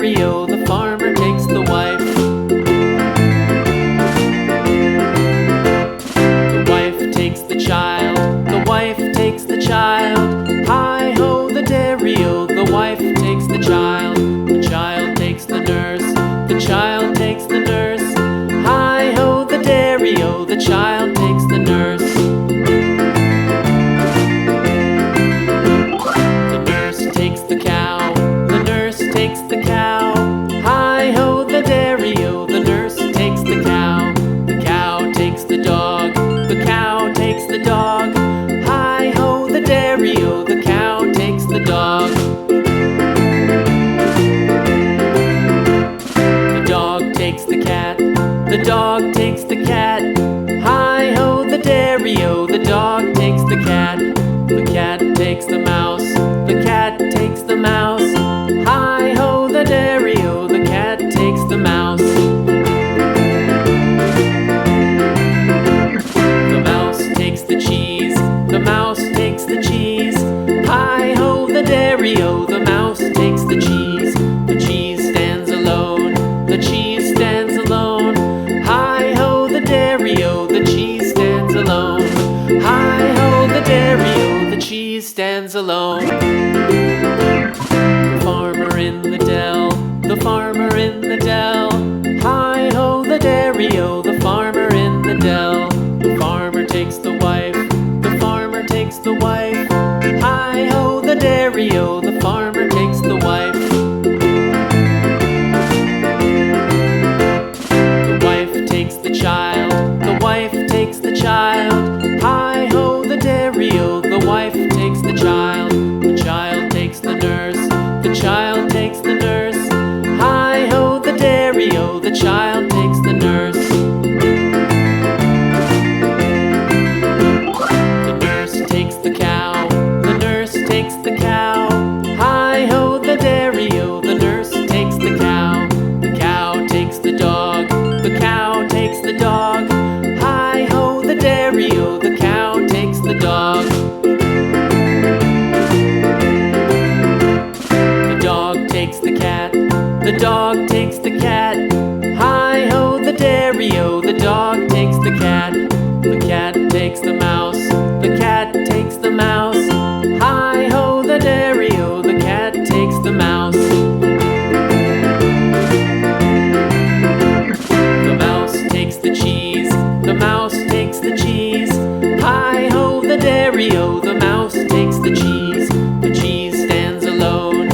dairy-o, the farmer takes the wife. The wife takes the child, the wife takes the child. Hi-ho, the dairy-o, the wife takes the child. The child takes the nurse, the child takes the nurse. Hi-ho, the dairy-o, the child takes the nurse. The nurse takes the cow, the nurse takes the cow. Hi-ho, the dairy-o, the nurse takes the cow. The cow takes the dog, the cow takes the dog. Hi-ho, the dairy-o, the cow takes the dog. The dog takes the cat, the dog takes the cat. Hi-ho, the dairy-o, the dog takes the cat. The cat takes the mouse, the cat takes the mouse. Hi-ho, the dairy-o, the cat takes the mouse. The mouse takes the cheese, the mouse takes the cheese. Hi-ho, the dairy-o, the mouse takes the cheese. The cheese stands alone, the cheese stands alone. Hi-ho, the dairy-o, the cheese stands alone. Hi-ho, the dairy-o, the cheese stands alone. The farmer in the dell, the farmer in the dell. Hi-ho, the dairy-o, the farmer in the dell. The farmer takes the wife, the farmer takes the wife. Hi-ho, the dairy-o, the farmer takes the wife. The wife takes the child, the wife takes the child. Hi-ho, the dairy-o, the wife takes the child. The child takes the nurse, the child takes the nurse. Hi-ho, the dairy-o, the child takes the nurse. The nurse takes the cow, the nurse takes the cow. Hi-ho, the dairy-o, the nurse takes the cow. The cow takes the dog, the cow takes the dog. Hi-ho, the dairy-o, the cow takes the dog. The dog takes the cat, the dog takes the cat. Hi-ho, the dairy-o, the dog takes the cat. The cat takes the mouse, the cat takes the mouse. Hi-ho, the dairy-o, the cat takes the mouse. The mouse takes the cheese, the mouse takes the cheese. Hi-ho, the dairy-o, the mouse takes the cheese. The cheese stands alone.